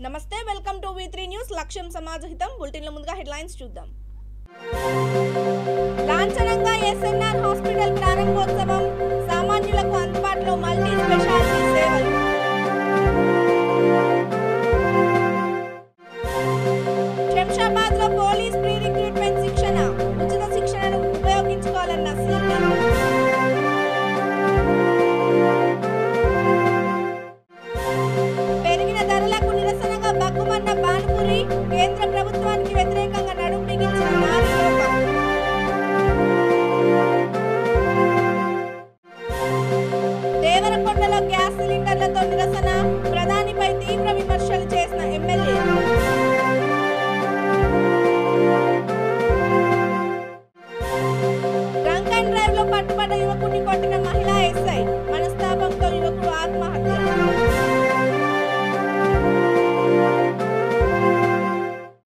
నమస్తే welcome to V3 news లక్ష్యం సమాజహితం bulletin లో ముందుగా హెడ్లైన్స్ చూద్దాం. లాంఛనంగా SNR హాస్పిటల్ ప్రారంభోత్సవం, సామాన్యులకు అందుబాటులో మల్టీ స్పెషాలిటీ సేవలు. శంషాబాద్ లో పోలీస్ ప్రీ రిక్రూట్మెంట్ శిక్షణ, ఉచిత శిక్షణను ఉపయోగించుకోవాలన్న సిపి. పెరిగిన ధరలకు నిరసనగా బగ్గుమన్న బాణుపురి, కేంద్ర ప్రభుత్వానికి వ్యతిరేకంగా నడుం బిగించిన నారీ లోకం. దేవరకొండలో గ్యాస్ సిలిండర్లతో నిరసన, ప్రధానిపై తీవ్ర విమర్శలు చేసిన ఎమ్మెల్యే. డ్రంక్ అండ్ డ్రైవ్ లో పట్టుబడ్డ యువకుడిని కొట్టిన మహిళా ఎస్ఐ, మనస్తాపంతో యువకుడు ఆత్మహత్య.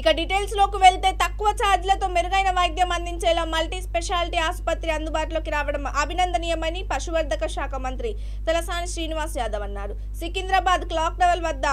ఇక డీటెయిల్స్ లోకి వెళ్తే తక్కువ ఛార్జీలతో మెరుగైన వైద్యం అందించేలా మల్టీ స్పెషాలిటీ ఆసుపత్రి అందుబాటులోకి రావడం అభినందనీయమని పశువర్ధక శాఖ మంత్రి తలసాని శ్రీనివాస్ యాదవ్ అన్నారు. సికింద్రాబాద్ క్లాక్ టవర్ వద్ద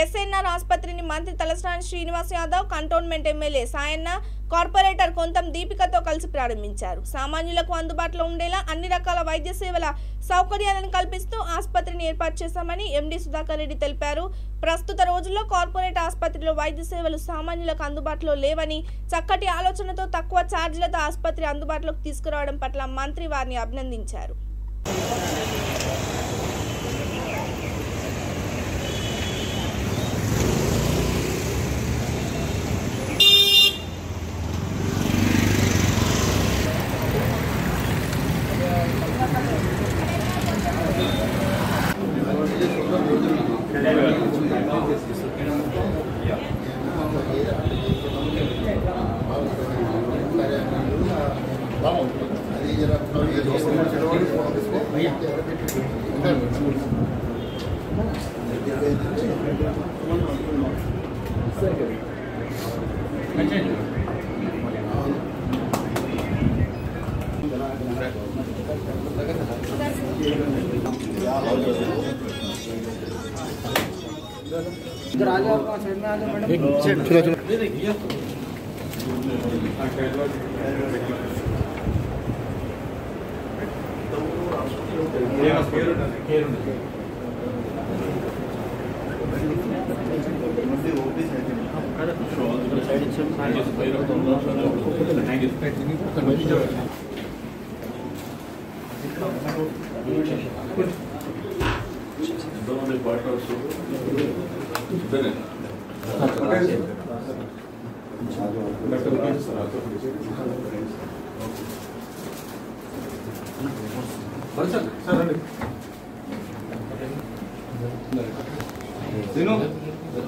SNR ఆసుపత్రిని మంత్రి Talasani Srinivas Yadav, cantonment MLA Sayanna, corporator Kontham దీపికతో కలిసి ప్రారంభించారు. సామాన్యులకు అందుబాటులో ఉండేలా అన్ని రకాల వైద్య సేవల సౌకర్యాలను కల్పిస్తూ ఆసుపత్రిని ఏర్పాటు చేశామని ఎండి సుధాకర్ రెడ్డి తెలిపారు. ప్రస్తుత రోజుల్లో కార్పొరేట్ ఆసుపత్రిలో వైద్య సేవలు సామాన్యులకు అందుబాటులో లేవని, చక్కటి ఆలోచనతో తక్కువ ఛార్జీలతో ఆసుపత్రి అందుబాటులోకి తీసుకురావడం పట్ల మంత్రి వారిని అభినందించారు.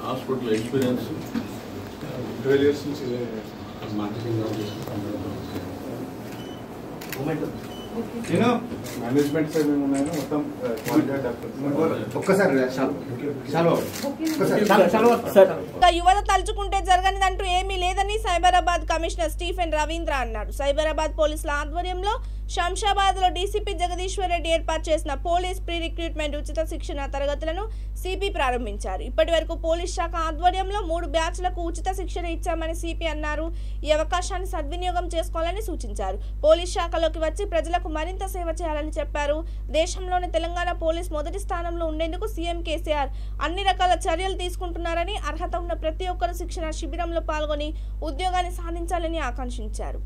హాస్పిటల్ ఎక్స్పీరియన్స్ 12 years నుంచి మార్కెటింగ్ మేనేజ్మెంట్ సైడ్ మేము ఉన్నాయని మొత్తం యువత తలుచుకుంటే జరగనిదంటూ ఏమీ లేదని సైబరాబాద్ కమిషనర్ స్టీఫెన్ రవీంద్ర అన్నారు. సైబరాబాద్ పోలీసుల ఆధ్వర్యంలో శంషాబాద్ లో డీసీపీ జగదీశ్వర్ రెడ్డి ఏర్పాటు చేసిన పోలీస్ ప్రీ రిక్రూట్మెంట్ ఉచిత శిక్షణ తరగతులను సిపి ప్రారంభించారు. ఇప్పటి వరకు పోలీస్ శాఖ ఆధ్వర్యంలో 3 బ్యాచ్లకు ఉచిత శిక్షణ ఇచ్చామని సిపి అన్నారు. ఈ అవకాశాన్ని సద్వినియోగం చేసుకోవాలని సూచించారు. పోలీస్ శాఖలోకి వచ్చి ప్రజలకు మరింత సేవ చేయాలని చెప్పారు. దేశంలోని తెలంగాణ పోలీస్ మొదటి స్థానంలో ఉండేందుకు సీఎం కేసీఆర్ అన్ని రకాల చర్యలు తీసుకుంటున్నారని, అర్హత ఉన్న ప్రతి ఒక్కరు శిక్షణ శిబిరంలో పాల్గొని ఉద్యోగాన్ని సాధించాలని ఆకాంక్షించారు.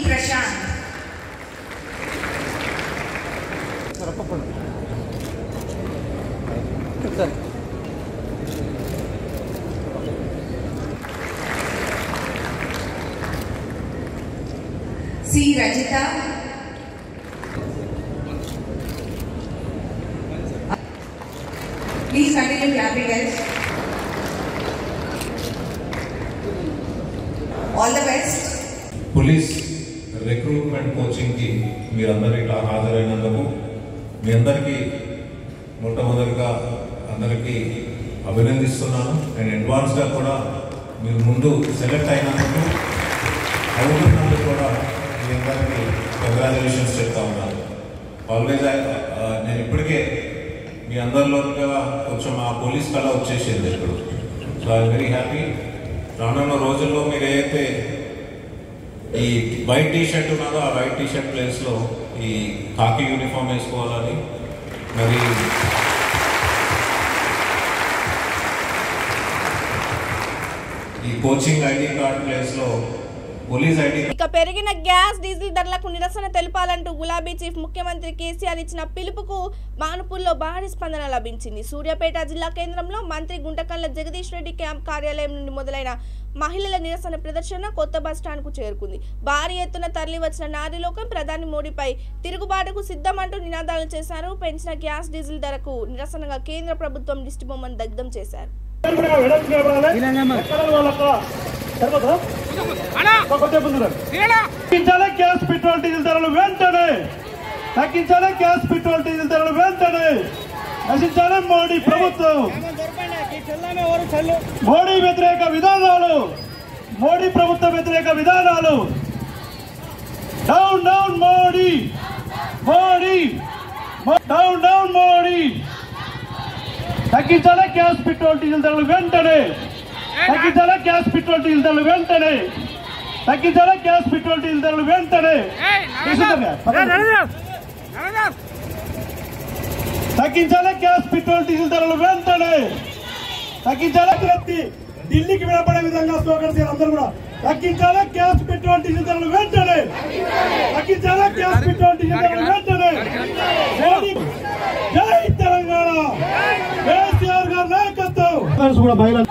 Prashant C Rajitha Please continue clapping, guys. All the best. Police recruitment కోచింగ్కి మీరందరూ ఇట్లా హాజరైనందుకు మీ అందరికీ మొట్టమొదటిగా అందరికీ అభినందిస్తున్నాను. అండ్ అడ్వాన్స్గా కూడా మీరు ముందు సెలెక్ట్ అయినందుకు అవుతున్నందుకు కూడా మీ అందరికీ కంగ్రాచులేషన్స్ చెప్తా ఉన్నాను. ఆల్వేజ్ నేను ఇప్పటికే మీ అందరిలోగా కొంచెం ఆ పోలీస్ కళ వచ్చేసింది ఇప్పుడు. So I'm very happy. రానున్న రోజుల్లో మీరు ఏదైతే ఈ వైట్ టీషర్ట్ ఉన్నదో ఆ వైట్ టీషర్ట్ ప్లేస్లో ఈ కాకి యూనిఫామ్ వేసుకోవాలని, మరి ఈ కోచింగ్ ఐడి కార్డ్ ప్లేస్లో పోలీస్ ఐడి. ఇక పెరిగిన గ్యాస్ డీజిల్ ధరలకు నిరసన తెలపాలంటూ గులాబీ చీఫ్ ముఖ్యమంత్రి కేసీఆర్ ఇచ్చిన పిలుపుకు మానుపూర్లో భారీ స్పందన లభించింది. సూర్యాపేట జిల్లా కేంద్రంలో మంత్రి గుంటకళ్ళ జగదీష్ రెడ్డి క్యాంప్ కార్యాలయం నుండి మొదలైన మహిళల నిరసన ప్రదర్శన కొత్త బస్టాండ్ కు చేరుకుంది. భారీ ఎత్తున తరలి వచ్చిన నారీలోకం ప్రధాని మోడీపై తిరుగుబాటుకు సిద్ధమంటూ నినాదాలు చేశారు. పెంచిన గ్యాస్ డీజిల్ ధరకు నిరసనగా కేంద్ర ప్రభుత్వం దిష్టి బొమ్మను దగ్ధం చేశారు. గ్యాస్ పెట్రోల్ డీజిల్ ధరలు వెంటనే తగ్గించాలి. గ్యాస్ పెట్రోల్ డీజిల్ ధరలు వెంటనే నశించాలి. మోడీ ప్రభుత్వం మోడీ వ్యతిరేక విధానాలు, మోడీ ప్రభుత్వ వ్యతిరేక విధానాలు. Down down Modi, Modi down down Modi. తగ్గించాలి గ్యాస్ పెట్రోల్ డీజిల్ ధరలు వెంటనే తగ్గించాలి. గ్యాస్ పెట్రోల్ డీజిల్ ధరలు వెంటనే తగ్గించాలి. గ్యాస్ పెట్రోల్ డీజిల్ ధరలు వెంటనే తగ్గించాలి. గ్యాస్ పెట్రోల్ డీజిల్ ధరలు వెంటనే తగ్గించాలి. ఢిల్లీకి వినపడే విధంగా స్లోగన్స్ అందరూ కూడా తగ్గించాలి. గ్యాస్ పెట్రోల్ డీజిల్ ధరలు వెంటనే తగ్గించాలి. గ్యాస్ పెట్రోల్ డీజిల్ ధరలు వెంటనే. జై తెలంగాణ, కేసీఆర్ గారి నాయకత్వం కూడా బయలు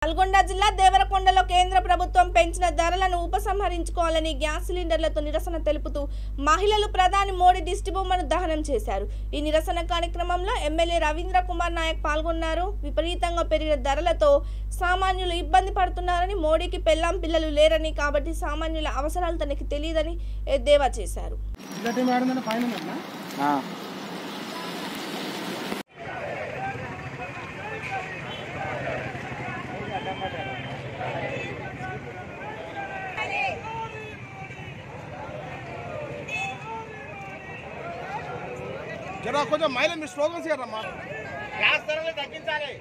నల్గొండ జిల్లా దేవరకొండలో కేంద్ర ప్రభుత్వం పెంచిన ధరలను ఉపసంహరించుకోవాలని గ్యాస్ సిలిండర్లతో నిరసన తెలుపుతూ మహిళలు ప్రధాని మోడీ దిష్టి బొమ్మను దహనం చేశారు. ఈ నిరసన కార్యక్రమంలో ఎమ్మెల్యే రవీంద్ర కుమార్ నాయక్ పాల్గొన్నారు. విపరీతంగా పెరిగిన ధరలతో సామాన్యులు ఇబ్బంది పడుతున్నారని, మోడీకి పెళ్ళాం పిల్లలు లేరని, కాబట్టి సామాన్యుల అవసరాలు తనకి తెలియదని ఎద్దేవా చేశారు. జరా కొంచెం మైలు మీ స్లోగన్స్ ఇవ్వరమ్మా. గ్యాస్ ధరలు తగ్గించాలి.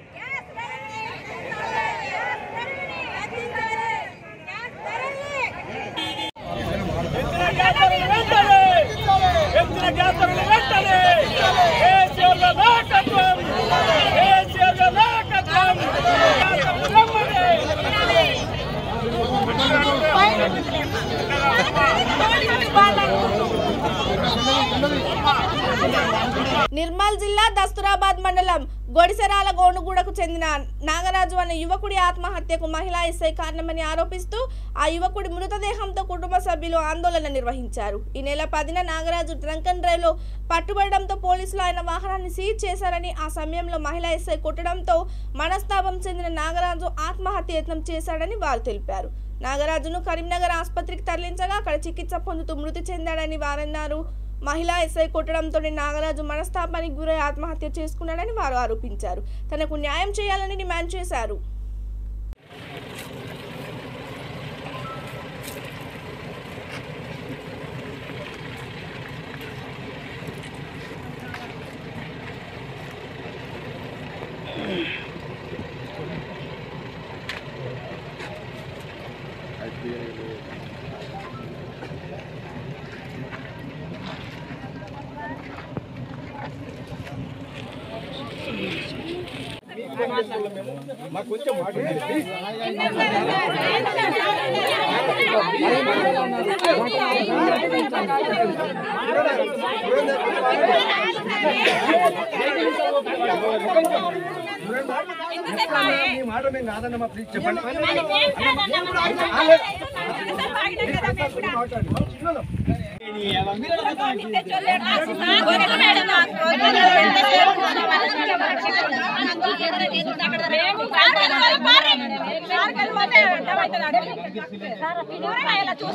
నిర్మల్ జిల్లా దస్తూరాబాద్ మండలం గొడిసెరాల గోనుగూడకు చెందిన నాగరాజు అనే యువకుడి ఆత్మహత్యకు మహిళా ఎస్ఐ కారణమని ఆరోపిస్తూ ఆ యువకుడి మృతదేహంతో కుటుంబ సభ్యులు ఆందోళన నిర్వహించారు. ఈ నెల 10న నాగరాజు డ్రంక్ అండ్ డ్రైవ్ లో పట్టుబడడంతో పోలీసులు ఆయన వాహనాన్ని సీజ్ చేశారని, ఆ సమయంలో మహిళా ఎస్ఐ కొట్టడంతో మనస్తాపం చెందిన నాగరాజు ఆత్మహత్య యత్నం చేశాడని వారు తెలిపారు. నాగరాజును కరీంనగర్ ఆసుపత్రికి తరలించగా అక్కడ చికిత్స పొందుతూ మృతి చెందాడని వారన్నారు. మహిళా ఎస్ఐ కొట్టడంతో నాగరాజు మనస్తాపానికి గురై ఆత్మహత్య చేసుకున్నాడని వారు ఆరోపించారు. తనకు న్యాయం చేయాలని డిమాండ్ చేశారు.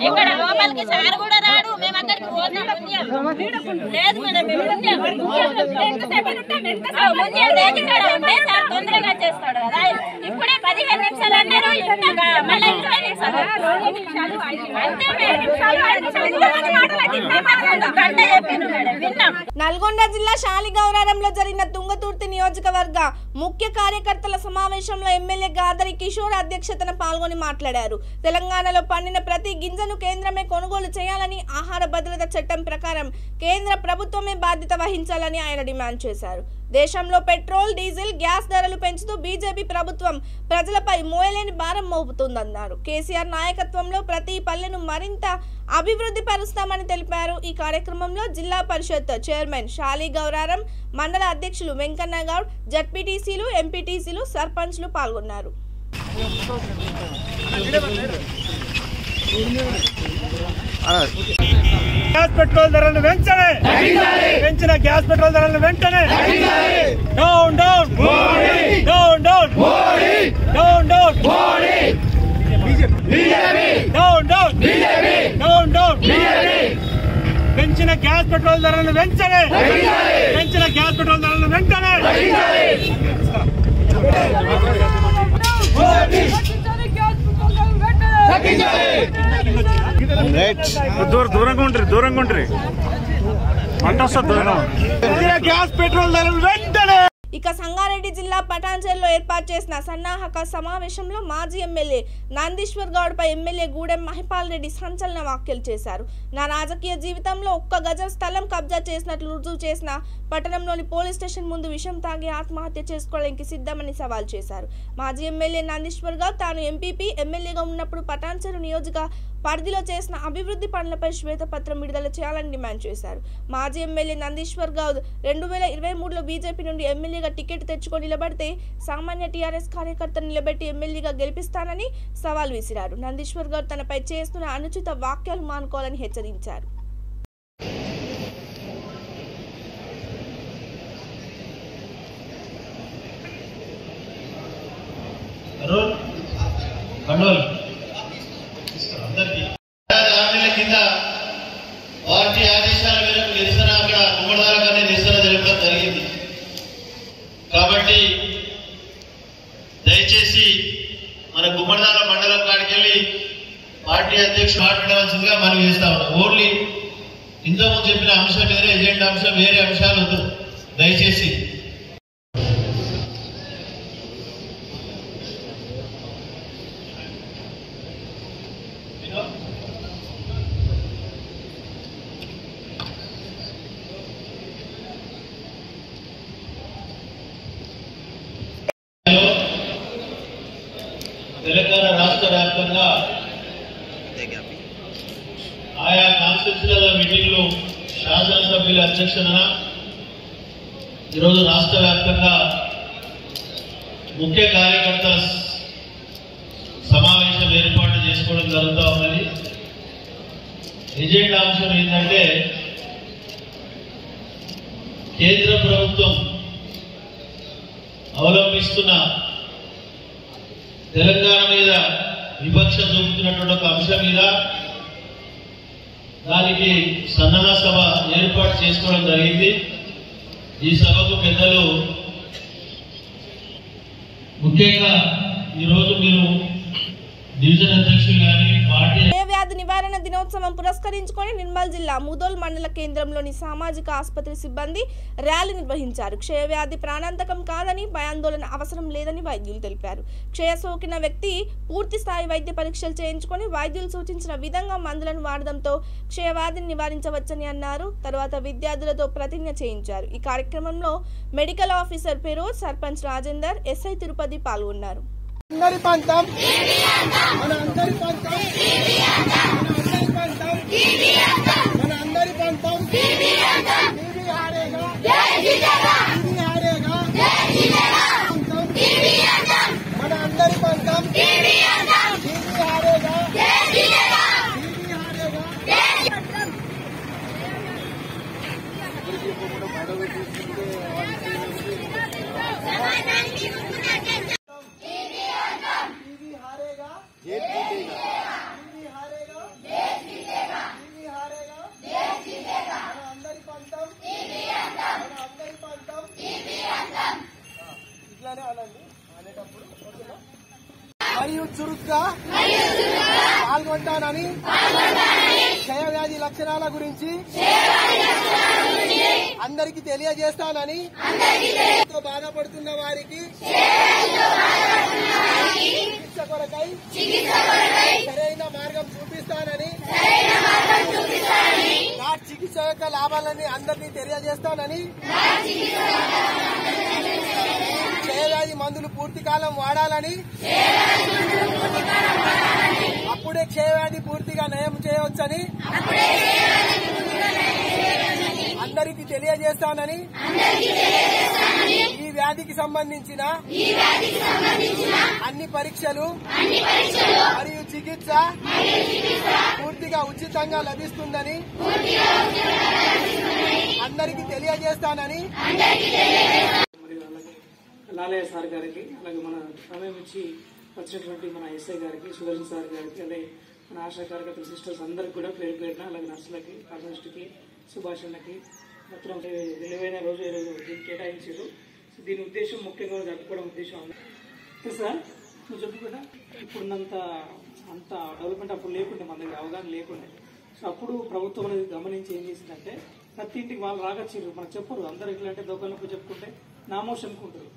ఇక్కడ లోపలికి సార్ కూడా రాడు. మేము అక్కడికి పోతాం. లేదు మేడం, సార్ తొందరగా చేస్తాడు కదా. ఇప్పుడే 15 నిమిషాలు అన్నారు, మళ్ళీ 20 నిమిషాలు అంతే. గంట చెప్పిండు మేడం, విన్నాం. నల్గొండ జిల్లా శాలిగౌరారంలో జరిగిన తుంగతుర్తి నియోజకవర్గ ముఖ్య కార్యకర్తల సమావేశంలో ఎమ్మెల్యే గాదరి కిషోర్ అధ్యక్షతన పాల్గొని మాట్లాడారు. తెలంగాణలో పండిన ప్రతి గింజను కేంద్రమే కొనుగోలు చేయాలని, ఆహార భద్రత చట్టం ప్రకారం కేంద్ర ప్రభుత్వమే బాధ్యత వహించాలని ఆయన డిమాండ్ చేశారు. దేశంలో పెట్రోల్, డీజిల్, గ్యాస్ ధరలు పెంచుతూ బీజేపీ ప్రభుత్వం ప్రజలపై మోయలేని భారం మోపుతుందన్నారు. కేసీఆర్ నాయకత్వంలో ప్రతి పల్లెను మరింత అభివృద్ధి పరుస్తామని తెలిపారు. ఈ కార్యక్రమంలో జిల్లా పరిషత్ చైర్మన్ శాలిగౌరారం మండల అధ్యక్షులు వెంకన్న గౌడ్, జడ్పీటీసీలు, ఎంపీటీసీలు, సర్పంచ్లు పాల్గొన్నారు. గ్యాస్ పెట్రోల్ ధరలను వెంటనే పెంచిన గ్యాస్ పెట్రోల్ ధరలను వెంటనే down down down down down down down down down down పెంచిన గ్యాస్ పెట్రోల్ ధరలను వెంటనే పెంచిన గ్యాస్ పెట్రోల్ ధరలను వెంటనే దూరంగా ఉంటారు గ్యాస్ పెట్రోల్ ధరలు వెంటనే. ఇక సంగారెడ్డి జిల్లా పటాన్చెరులో ఏర్పాటు చేసిన సన్నాహక సమావేశంలో మాజీ ఎమ్మెల్యే నందీశ్వర్ గౌడ్ పై ఎమ్మెల్యే గూడెం మహిపాల్ రెడ్డి సంచలన వ్యాఖ్యలు చేశారు. నా రాజకీయ జీవితంలో 1 గజం స్థలం కబ్జా చేసినట్లు రుజువు చేసిన పట్టణంలోని పోలీస్ స్టేషన్ ముందు విషం తాగి ఆత్మహత్య చేసుకోవడానికి సిద్ధమని సవాల్ చేశారు. మాజీ ఎమ్మెల్యే నందీశ్వర్ గౌడ్ తాను ఎంపీపీ ఎమ్మెల్యేగా ఉన్నప్పుడు పటాన్చెరు నియోజక పరిధిలో చేసిన అభివృద్ధి పనులపై శ్వేతపత్రం విడుదల చేయాలని డిమాండ్ చేశారు. మాజీ ఎమ్మెల్యే నందీశ్వర్ గౌడ్ 2023లో బీజేపీ నుండి ఎమ్మెల్యేగా టికెట్ తెచ్చుకొని నిలబడితే సామాన్య టీఆర్ఎస్ కార్యకర్తను నిలబెట్టి ఎమ్మెల్యేగా గెలిపిస్తానని సవాల్ విసిరారు. నందీశ్వర్ గౌడ్ తనపై చేస్తున్న అనుచిత వ్యాఖ్యలు మానుకోవాలని హెచ్చరించారు. కింద పార్టీ ఆదేశాల మేరకు నిరసన అక్కడ గుమ్మడిదారుగానే నిరసన జరపడం జరిగింది. కాబట్టి దయచేసి మన గుమ్మడిదార మండలం కాడికి వెళ్ళి పార్టీ అధ్యక్షుడు మాట్లాడవలసిందిగా మనం చేస్తా ఉన్నాం. ఓన్లీ ఇంతకుముందు చెప్పిన అంశం వేరే ఎజెండా అంశం వేరే అంశాలు వద్దు దయచేసి. తెలంగాణ రాష్ట్ర వ్యాప్తంగా ఆయా కాన్స్టిట్యూన్సీల మీటింగ్లు శాసనసభ్యుల అధ్యక్షతన ఈరోజు రాష్ట్ర వ్యాప్తంగా ముఖ్య కార్యకర్తల సమావేశం ఏర్పాటు చేసుకోవడం జరుగుతూ ఉన్నది. ఎజెండా అంశం ఏంటంటే కేంద్ర ప్రభుత్వం అవలంబిస్తున్న తెలంగాణ మీద వివక్ష చూపుతున్నటువంటి ఒక అంశం మీద దానికి సన్నాహ సభ ఏర్పాటు చేసుకోవడం జరిగింది. ఈ సభకు పెద్దలు ముఖ్యంగా ఈరోజు మీరు డివిజన్ అధ్యక్షులు కానీ పార్టీ క్షయవ్యాధి నివారణ దినోత్సవం పురస్కరించుకొని నిర్మల్ జిల్లా ముదోల్ మండల కేంద్రంలోని సామాజిక ఆసుపత్రి సిబ్బంది ర్యాలీ నిర్వహించారు. క్షయవ్యాధి ప్రాణాంతకం కాదని, భయాందోళన అవసరం లేదని వైద్యులు తెలిపారు. క్షయ సోకిన వ్యక్తి పూర్తి స్థాయి వైద్య పరీక్షలు చేయించుకొని వైద్యులు సూచించిన విధంగా మందులను వాడడంతో క్షయవ్యాధిని నివారించవచ్చని అన్నారు. తర్వాత విద్యార్థులతో ప్రతిజ్ఞ చేయించారు. ఈ కార్యక్రమంలో medical officer Feroz, sarpanch Rajender, SI Tirupati పాల్గొన్నారు. మరియు చురుగ్గా పాల్గొంటానని, క్షయవ్యాధి లక్షణాల గురించి అందరికీ తెలియజేస్తానని, బాధపడుతున్న వారికి చికిత్స కొరకై సరైన మార్గం చూపిస్తానని, నా చికిత్స యొక్క లాభాలని అందరినీ తెలియజేస్తానని, క్షయవ్యాధి మందులు పూర్తి కాలం వాడాలని, అప్పుడే క్షయవ్యాధి పూర్తిగా నయం చేయవచ్చని అందరికీ తెలియజేస్తానని, ఈ వ్యాధికి సంబంధించిన అన్ని పరీక్షలు మరియు చికిత్స పూర్తిగా ఉచితంగా లభిస్తుందని అందరికీ తెలియజేస్తానని లాలయ్య సార్ గారికి, అలాగే మన సమయం ఇచ్చి వచ్చినటువంటి మన ఎస్ఐ గారికి, సుదర్శన్ సార్ గారికి, అలాగే మన ఆశా కార్యకర్తల సిస్టర్స్ అందరికి కూడా పేరు పేరున, అలాగే నర్సులకి, ఫార్మసిస్ట్కి, సుభాషణకి మొత్తం విలువైన రోజు దీన్ని కేటాయించారు. దీని ఉద్దేశం ముఖ్యంగా జరుపుకోవడం ఉద్దేశం సార్ నువ్వు చెప్పుకుంటా ఇప్పుడున్నంత అంత డెవలప్మెంట్ అప్పుడు లేకుంటే, మన దగ్గర అవగాహన లేకుండే. సో అప్పుడు ప్రభుత్వం అనేది గమనించి ఏం చేసిందంటే ప్రతి ఇంటికి వాళ్ళు రాగచ్చారు, మనకు చెప్పరు. అందరు ఎట్లా అంటే దొంగలకు చెప్పుకుంటే నామోషం అనుకుంటారు,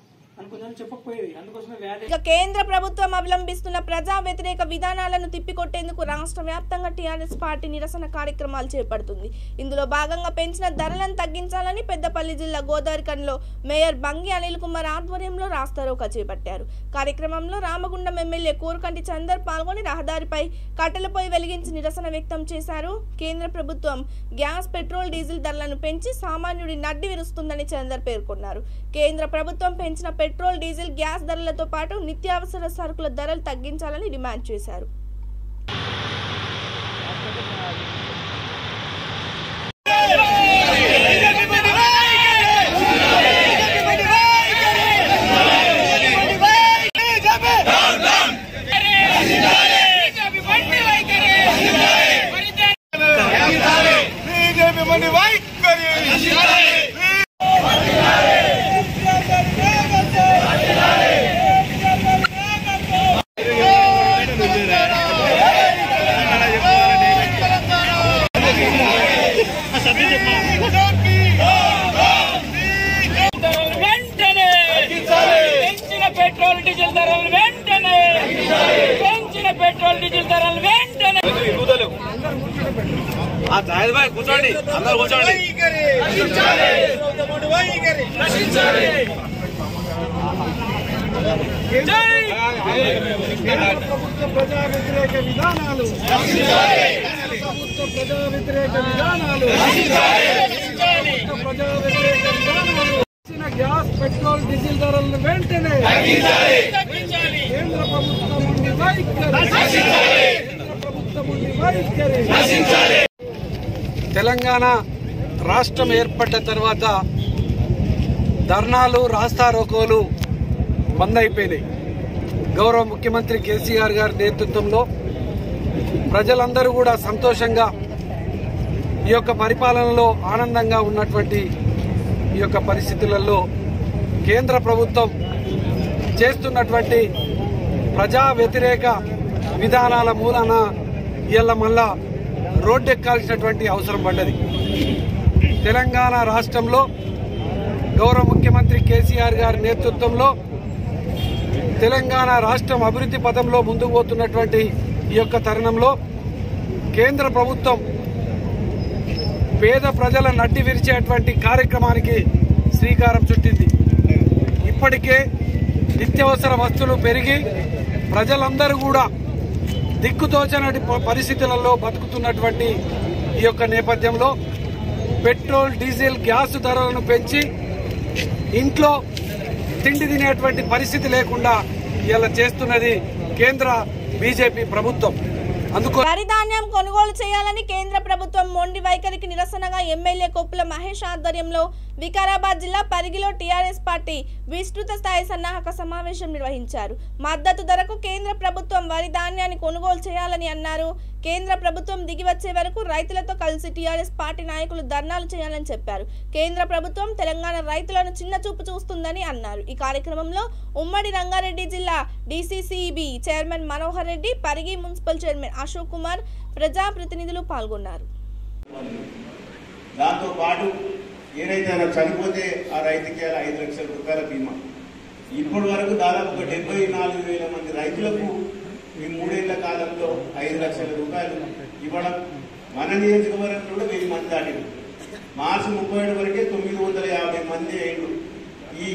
చెప్పకపోయేది. అందుకోసమే వ్యాధి. కేంద్ర ప్రభుత్వం అవలంబిస్తున్న ప్రజా వ్యతిరేక విధానాలను తిప్పికొట్టేందుకు రాష్ట్ర వ్యాప్తంగా టీఆర్ఎస్ పార్టీ నిరసన కార్యక్రమాలు చేపడుతుంది. ఇందులో భాగంగా పెంచిన ధరలను తగ్గించాలని పెద్దపల్లి జిల్లా గోదావరిఖనిలో మేయర్ బంగి అనిల్ కుమార్ ఆధ్వర్యంలో రాస్తారోకా చేపట్టారు. కార్యక్రమంలో రామగుండం ఎమ్మెల్యే కోరుకంటి చందర్ పాల్గొని రహదారిపై కట్టెలపై వెలిగించి నిరసన వ్యక్తం చేశారు. కేంద్ర ప్రభుత్వం గ్యాస్, పెట్రోల్, డీజిల్ ధరలను పెంచి సామాన్యుడి నడ్డి విరుస్తుందని చందర్ పేర్కొన్నారు. కేంద్ర ప్రభుత్వం పెంచిన పెట్రోల్, డీజిల్, గ్యాస్ ధరలతో పాటు నిత్యావసర సరుకుల ధరలు తగ్గించాలని డిమాండ్ చేశారు. పెట్రోల్ డీజిల్ ధరలు వెంటనే పెంచిన పెట్రోల్ డీజిల్ ధరలు వెంటనే కూర్చోండి, అందరూ కూర్చోండి. ప్రభుత్వ ప్రజా వ్యతిరేక విధానాలు, ప్రభుత్వ ప్రజా వ్యతిరేక విధానాలు, ప్రజా వ్యతిరేక విధానాలు, గ్యాస్, పెట్రోల్, డీజిల్ ధరలను వెంటనే కేంద్ర ప్రభుత్వం నుండి వైఖరి. తెలంగాణ రాష్ట్రం ఏర్పడ్డ తర్వాత ధర్నాలు, రాస్తారోకోలు బంద్ అయిపోయినాయి. గౌరవ ముఖ్యమంత్రి కేసీఆర్ గారి నేతృత్వంలో ప్రజలందరూ కూడా సంతోషంగా ఈ యొక్క పరిపాలనలో ఆనందంగా ఉన్నటువంటి ఈ యొక్క పరిస్థితులలో కేంద్ర ప్రభుత్వం చేస్తున్నటువంటి ప్రజా వ్యతిరేక విధానాల మూలన ఇవాళ మళ్ళా రోడ్డెక్కాల్సినటువంటి అవసరం పడ్డది. తెలంగాణ రాష్ట్రంలో గౌరవ ముఖ్యమంత్రి కేసీఆర్ గారి నేతృత్వంలో తెలంగాణ రాష్ట్రం అభివృద్ధి పథంలో ముందుకు పోతున్నటువంటి ఈ యొక్క తరుణంలో కేంద్ర ప్రభుత్వం పేద ప్రజల నడ్డి విరిచేటువంటి కార్యక్రమానికి శ్రీకారం చుట్టింది. ఇప్పటికే నిత్యావసర వస్తువులు పెరిగి ప్రజలందరూ కూడా దిక్కుతోచనటి పరిస్థితులలో బతుకుతున్నటువంటి ఈ యొక్క నేపథ్యంలో పెట్రోల్, డీజిల్, గ్యాస్ ధరలను పెంచి ఇంట్లో తిండి తినేటువంటి పరిస్థితి లేకుండా ఇలా చేస్తున్నది కేంద్ర బీజేపీ ప్రభుత్వం. వరి ధాన్యం కొనుగోలు చేయాలని కేంద్ర ప్రభుత్వం మొండి వైఖరికి నిరసనగా ఎమ్మెల్యే కొప్పుల మహేష్ ఆధ్వర్యంలో వికారాబాద్ జిల్లా పరిగిలో టీఆర్ఎస్ పార్టీ విస్తృత స్థాయి సన్నాహక సమావేశం నిర్వహించారు. మద్దతు ధరకు కేంద్ర ప్రభుత్వం వరి ధాన్యాన్ని కొనుగోలు చేయాలని అన్నారు. కేంద్ర ప్రభుత్వం దిగి వచ్చే వరకు రైతులతో కలిసి టీఆర్ఎస్ పార్టీ నాయకులు ధర్నాలు చేయాలని చెప్పారు. కేంద్ర ప్రభుత్వం తెలంగాణ రైతులను చిన్న చూపు చూస్తుందని అన్నారు. ఈ కార్యక్రమంలో ఉమ్మడి రంగారెడ్డి జిల్లా DCCB chairman Manohar Reddy, Parigi municipal chairman Ashok Kumar, ప్రజాప్రతినిధులు పాల్గొన్నారు. దాంతో పాటు ఏదైతే చనిపోతే ఆ రైతుకి 5 లక్షల రూపాయల బీమా. ఇప్పటి వరకు దాదాపు 74,000 మంది రైతులకు ఈ 3 ఏళ్ల కాలంలో 5 లక్షల రూపాయలు ఇవ్వడం. మన నియోజకవర్గంలో కూడా 1000 మంది దాటింది. మార్చి 31 వరకే 950 మంది అయ్యారు. ఈ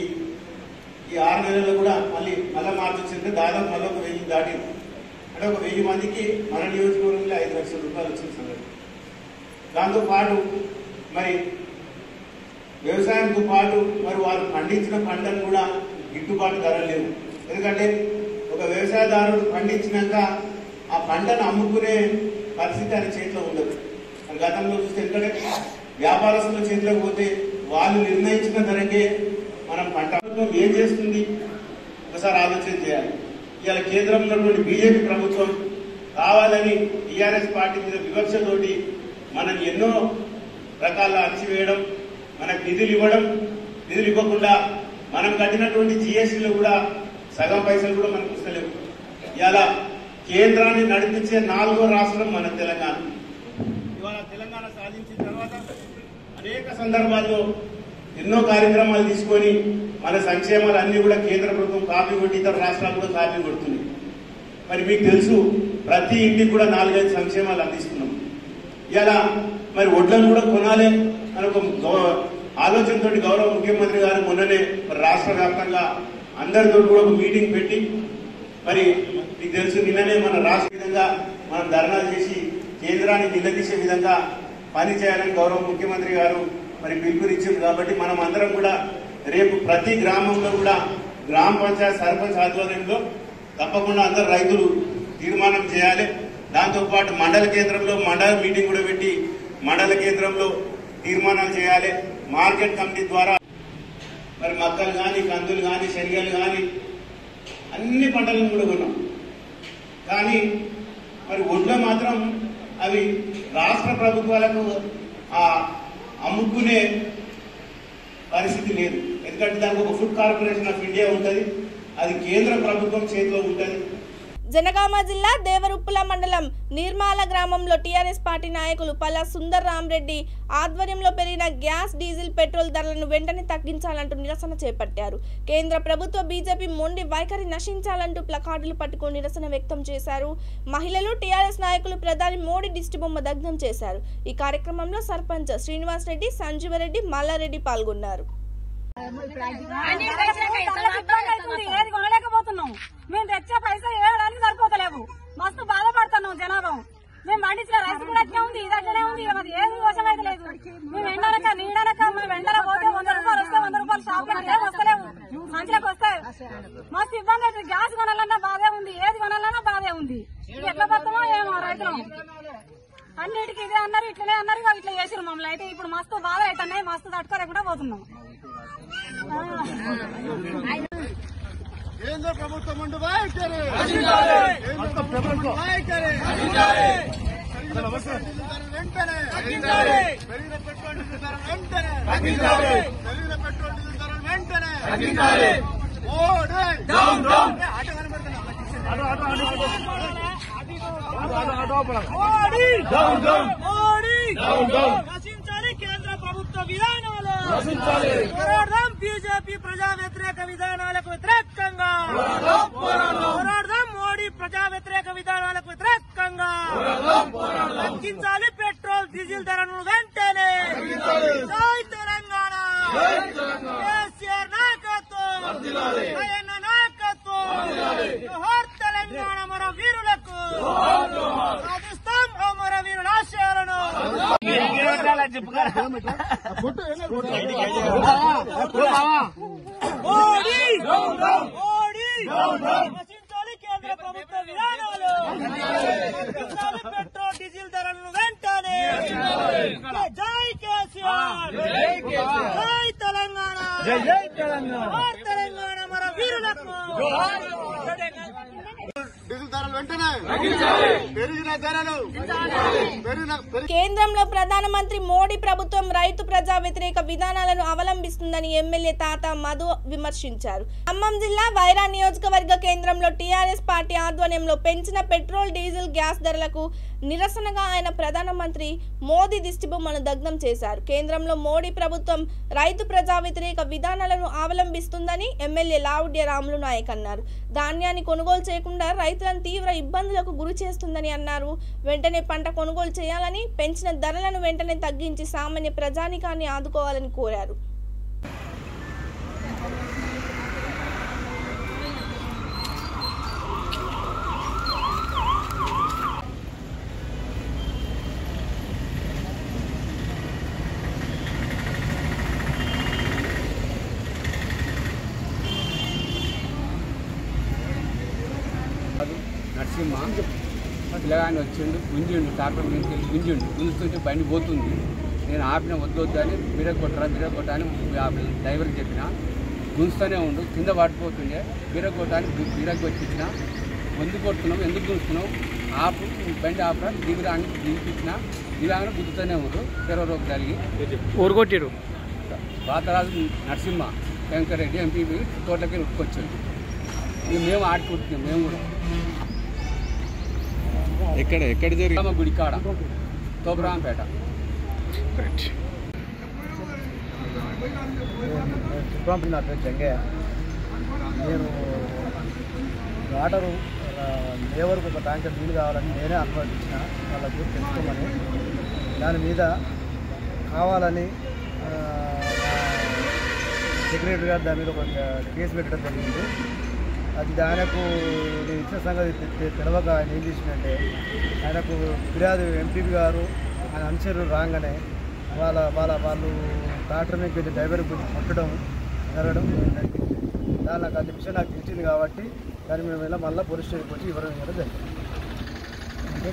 6 నెలల్లో కూడా మళ్ళీ మార్చి వచ్చింటే దాదాపు మళ్ళీ 1000 దాటింది. అంటే 1000 మందికి మన నియోజకవర్గంలో 5 లక్షల రూపాయలు వచ్చిన సంగతి. దాంతో పాటు మరి వ్యవసాయంతో పాటు మరి వారు పండించిన పంటను కూడా గిట్టుబాటు ధర లేవు. ఎందుకంటే ఒక వ్యవసాయదారుడు పండించినాక ఆ పంటను అమ్ముకునే పరిస్థితి ఆయన చేతిలో ఉండదు. గతంలో చూస్తే ఎందుకంటే వ్యాపారస్తుల చేతిలోకి పోతే వాళ్ళు నిర్ణయించిన ధరకే మనం పంట ఏం చేస్తుంది ఒకసారి ఆలోచన చేయాలి. ఇవాళ కేంద్రంలో ఉన్నటువంటి బీజేపీ ప్రభుత్వం కావాలని టీఆర్ఎస్ పార్టీ మీద వివక్షతోటి మనం ఎన్నో రకాల అణచివేయడం, మనకు నిధులు ఇవ్వడం, నిధులు ఇవ్వకుండా మనం కట్టినటువంటి జీఎస్టీలో కూడా సగం పైసలు కూడా మనకు ఇస్తలేవు. ఇలా కేంద్రాన్ని నడిపించే 4వ రాష్ట్రం మన తెలంగాణ. ఇవాళ తెలంగాణ సాధించిన తర్వాత అనేక సందర్భాల్లో ఎన్నో కార్యక్రమాలు తీసుకొని మన సంక్షేమాలు అన్ని కూడా కేంద్ర ప్రభుత్వం కాపీ కొట్టి ఇతర రాష్ట్రాలు కూడా కాపీ కొడుతుంది. మరి మీకు తెలుసు ప్రతి ఇంటికి కూడా 4-5 సంక్షేమాలు అందిస్తున్నాం. ఇలా మరి వడ్లను కూడా కొనాలి అని ఒక ఆలోచనతో గౌరవ ముఖ్యమంత్రి గారు మొన్ననే రాష్ట్ర వ్యాప్తంగా అందరితో కూడా ఒక మీటింగ్ పెట్టి మరి మీకు తెలుసు నిన్ననే మన రాష్ట్ర విధంగా మనం ధర్నాలు చేసి కేంద్రాన్ని నిలదీసే విధంగా పని చేయాలని గౌరవ ముఖ్యమంత్రి గారు మరి పిలుపునిచ్చింది. కాబట్టి మనం అందరం కూడా రేపు ప్రతి గ్రామంలో కూడా గ్రామ పంచాయత్ సర్పంచ్ ఆధ్వర్యంలో తప్పకుండా అందరు రైతులు తీర్మానం చేయాలి. దాంతోపాటు మండల కేంద్రంలో మండల మీటింగ్ కూడా పెట్టి మండల కేంద్రంలో తీర్మానాలు చేయాలి. మార్కెట్ కమిటీ ద్వారా మరి మక్కలు కానీ, కందులు కానీ, శనగలు కానీ అన్ని పంటలను కూడా కొన్నాం. కానీ మరి వడ్లు మాత్రం అవి రాష్ట్ర ప్రభుత్వాలకు అమ్ముకునే పరిస్థితి లేదు. ఎందుకంటే దానికి ఒక ఫుడ్ కార్పొరేషన్ ఆఫ్ ఇండియా ఉంటుంది, అది కేంద్ర ప్రభుత్వం చేతిలో ఉంటుంది. జనగామ జిల్లా దేవరుప్పుల మండలం నిర్మాల గ్రామంలో టీఆర్ఎస్ పార్టీ నాయకులు పల్లా సుందర్ రామరెడ్డి ఆధ్వర్యంలో పెరిగిన గ్యాస్, డీజిల్, పెట్రోల్ ధరలను వెంటనే తగ్గించాలంటూ నిరసన చేపట్టారు. కేంద్ర ప్రభుత్వ బీజేపీ మొండి వైఖరి నశించాలంటూ ప్లకార్డులు పట్టుకుని నిరసన వ్యక్తం చేశారు. మహిళలు, టీఆర్ఎస్ నాయకులు ప్రధాని మోడీ దిష్టిబొమ్మ దగ్ధం చేశారు. ఈ కార్యక్రమంలో సర్పంచ్ శ్రీనివాస్ రెడ్డి, సంజీవరెడ్డి, మల్లారెడ్డి పాల్గొన్నారు. ఏది కొనలేకపోతున్నాం, మేము తెచ్చే పైసా వేయడానికి సరిపోతలేవు, మస్తు బాధపడుతున్నాం జనాభా. మేము పండించిన రైతు కూడా అట్లే ఉంది, ఇది అట్లనే ఉంది, మరి ఏది మోసం అయితే లేదు. మేము ఎండనక నీడనక మేము ఎండల పోతే 100 రూపాయలు వస్తే 100 రూపాయలు షాపులకు ఏం వస్తలేవు, మంచిలకు వస్తాయి. మస్తు ఇబ్బంది అవుతుంది. గ్యాస్ కొనాలన్నా బాధే ఉంది, ఏది కొనాలన్నా బాధే ఉంది. ఇది ఎట్లా పోతామో ఏమో రైతులు అన్నిటికీ ఇదే అన్నారు, ఇట్లనే అన్నారు, ఇట్లా చేసిరు మమ్మల్ని. అయితే ఇప్పుడు మస్తు బాధ అవుతున్నాయి, మస్తు తట్టుకోలేకుండా పోతున్నాం. కేంద్ర ప్రభుత్వం ముందు వైఖరి కేంద్ర ప్రభుత్వం వైఖరి వెంటనే పెరిగిన పెట్రోల్ డీజిల్ ధర వెంటనే పెరిగిన పెట్రోల్ డీజిల్ ధర వెంటనే మోడీ ఆట కనబడుతున్నా నశించాలి కేంద్ర ప్రభుత్వ విధానాలు, పోరాడదాం బీజేపీ ప్రజా వ్యతిరేక విధానాలకు వ్యతిరేకంగా, పోరాడదాం మోడీ ప్రజా వ్యతిరేక విధానాలకు వ్యతిరేకంగా, తగ్గించాలి పెట్రోల్ డీజిల్ ధరను వెంటనే. జై తెలంగాణ, కేసీఆర్ నాయకత్వం, ఆయన నాయకత్వం, జోహార్ తెలంగాణ మన వీరులకు, సాధిస్తాం అమర వీరుల ఆశయాలను. నశించాలి కేంద్ర ప్రభుత్వ విధానాలు, తగ్గించాలి పెట్రోల్ డీజిల్ ధరలను వెంటనే. జై కేసీఆర్, జై తెలంగాణ, తెలంగాణ మన వీరులకు. డీజిల్ ధరలు వెంటనే పెరిగిన ధరలు కేంద్రంలో ప్రధానమంత్రి మోడీ ప్రభుత్వం రైతు ప్రజా వ్యతిరేక విధానాలను అవలంబిస్తుందని ఎమ్మెల్యే తాత మధు విమర్శించారు. ఖమ్మం జిల్లా వైరా నియోజకవర్గ కేంద్రంలో టీఆర్ఎస్ పార్టీ ఆధ్వర్యంలో పెంచిన పెట్రోల్ డీజిల్ గ్యాస్ ధరలకు నిరసనగా ఆయన ప్రధానమంత్రి మోదీ దిష్టిబొమ్మను దగ్ధం చేశారు. కేంద్రంలో మోడీ ప్రభుత్వం రైతు ప్రజా వ్యతిరేక విధానాలను అవలంబిస్తుందని ఎమ్మెల్యే లావుడ్య రాములు నాయక్ అన్నారు. ధాన్యాన్ని కొనుగోలు చేయకుండా రైతులను తీవ్ర ఇబ్బందులకు గురి చేస్తుందని అన్నారు. వెంటనే పంట కొనుగోలు చేయాలని, పెంచిన ధరలను వెంటనే తగ్గించి సామాన్య ప్రజానికాన్ని ఆదుకోవాలని కోరారు. నరసింహ పిల్లగాని వచ్చిండు, గుంజిండు, ట్రాక్టర్ నుంచి గుంజిండు, గుంజుతుంటే బండి పోతుంది. నేను ఆపిన వద్దు అని బిరక్ కొట్టని డ్రైవర్కి చెప్పిన. గుంజుతూనే ఉండు, కింద పడిపోతుండే, బిరక్ కొట్టని బిరక్ వచ్చిన. ముందు కొడుతున్నావు, ఎందుకు గుంజుతున్నావు, ఆపు బండి ఆపరా, దిగురాని దిగిపించిన. దిగానే గుద్దుతూనే ఉండు. చెరవ రోగు కలిగి ఊరు కొట్టిరు. బాతరాజు నరసింహ వెంకరెడ్డి ఎంపీ తోటలకి ఉట్టుకొచ్చాడు. ఇక మేము ఆడుకుంటున్నాం. మేము కూడా ఎక్కడ జరిగింది? గుడి కాడ తోపురాంపేట. నా పేరు జంగయ్య. నేను వాటరు లేవరకు ఒక ట్యాంకర్ నీళ్ళు కావాలని నేనే అనుమతించిన వాళ్ళకు తెలుసుకోమని. దాని మీద కావాలని సెక్రటరీ గారు దాని మీద ఒక కేసు పెట్టడం జరిగింది. అది ఆయనకు నేను ఇచ్చిన సంగతి తెలవక ఆయన ఏం చేసిందంటే, ఆయనకు ఫిర్యాదు ఎంపీ గారు ఆయన అనుచరులు రాగానే వాళ్ళు ట్రాక్టర్ మీద కొంచెం డ్రైవర్ కొంచెం కొట్టడం జరగడం జరిగింది. దాని నాకు అది విషయం నాకు తెలిసింది కాబట్టి దాన్ని మేము ఇలా మళ్ళీ పోలీస్ స్టేషన్కి వచ్చి ఇవ్వడం జరిగింది. అంటే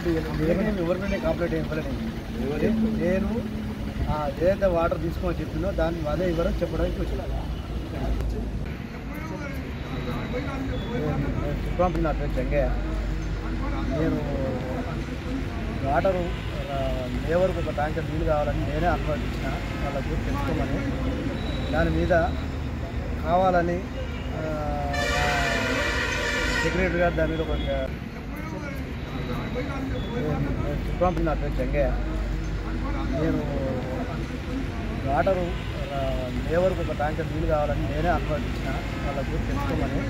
నేను ఎవరి మీద కంప్లైంట్ ఇవ్వలేదు. నేను ఏదైతే వాటర్ తీసుకోమని చెప్పిందో దాన్ని అదే ఇవ్వడం చెప్పడానికి వచ్చిన. నా పేరు జంగయ్య. నేను వాటరు లేవరకు ఒక ట్యాంకర్ నీళ్ళు కావాలని నేనే అనుమతించిన వాళ్ళకు తెలుసుకోమని. దాని మీద కావాలని సెక్రటరీ గారు దాని మీద ఒక నా పేరు జంగయ్య. నేను వాటరు లేవరకు ఒక ట్యాంకర్ నీళ్ళు కావాలని నేనే అనుమతించిన వాళ్ళకు తెలుసుకోమని.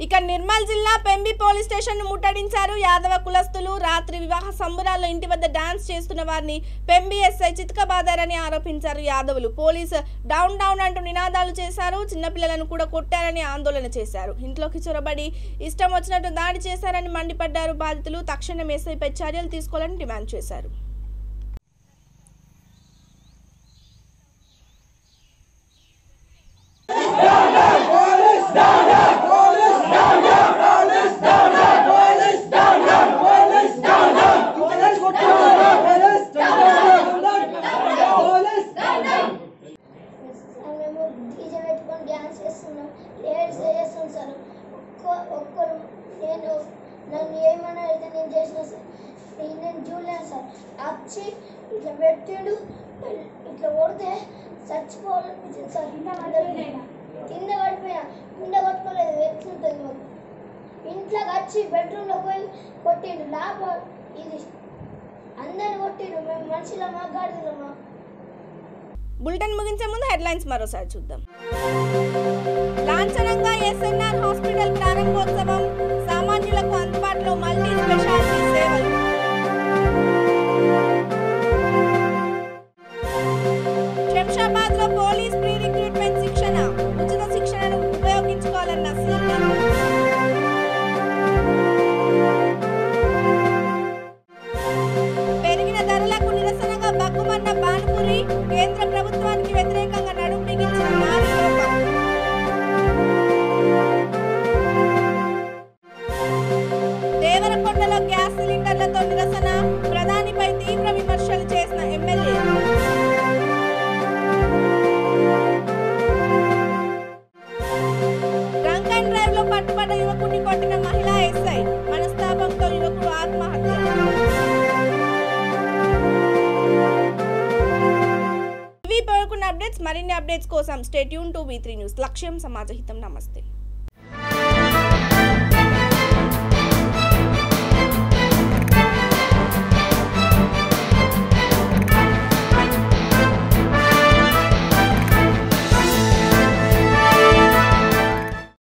ఇక నిర్మల్ జిల్లా పెంబి పోలీస్ స్టేషన్ ను ముట్టడించారు యాదవ కులస్తులు. రాత్రి వివాహ సంబరాల్లో ఇంటి వద్ద డాన్స్ చేస్తున్న వారిని పెంబి ఎస్ఐ చితకబాదారని ఆరోపించారు యాదవులు. పోలీసు డౌన్ డౌన్ అంటూ నినాదాలు చేశారు. చిన్నపిల్లలను కూడా కొట్టారని ఆందోళన చేశారు. ఇంట్లోకి చొరబడి ఇష్టం వచ్చినట్టు దాడి చేశారని మండిపడ్డారు బాధితులు. తక్షణం ఎస్ఐపై చర్యలు తీసుకోవాలని డిమాండ్ చేశారు. నన్ను ఏమన్నా అయితే నేను చేసిన సార్, నేను చూడలేను సార్. వచ్చి ఇట్లా పెట్టిండు, ఇట్లా కొడితే చచ్చిపోవాలనిపించింది సార్. కింద పడిపోయినా, కింద పట్టుకోలేదు, ఎట్లుంటుంది మాకు. ఇంట్లోకి వచ్చి బెడ్రూమ్లో పోయి కొట్టిండు లాభం ఇది అందరిని కొట్టిండు. మేము మనుషుల మాట్లాడుతున్నామా. బులెటిన్ ముగించే ముందు హెడ్లైన్స్ మరోసారి చూద్దాం. లాంఛనంగా ఎస్ఎన్ఆర్ హాస్పిటల్ ప్రారంభోత్సవం, సామాన్యులకు అందుబాటులో మల్టీ స్పెషాలిటీ సేవలు. శంషాబాద్ లో పోలీస్ ప్రీ రిక్రూట్మెంట్ శిక్షణ, ఉచిత శిక్షణను ఉపయోగించుకోవాలన్న సీపీ. పెరిగిన ధరలకు నిరసనగా బగ్గుమన్న బానుపురి, కేంద్ర ప్రభుత్వానికి వ్యతిరేకంగా నడుం బిగించిన నారీ లోకం. దేవరకొండలో గ్యాస్ సిలిండర్లతో నిరసన, ప్రధానిపై తీవ్ర విమర్శలు చేసిన ఎమ్మెల్యే. డ్రంక్ అండ్ డ్రైవ్ లో పట్టుబడ్డ యువకుడిని కొట్టిన మహిళా ఎస్ఐ, మనస్తాపంతో యువకుడు ఆత్మహత్య. ఇవి పేర్కొన్న అప్డేట్స్. మరిన్ని అప్డేట్స్ కోసం stay tune to V3 news. లక్ష్యం సమాజహితం. నమస్తే.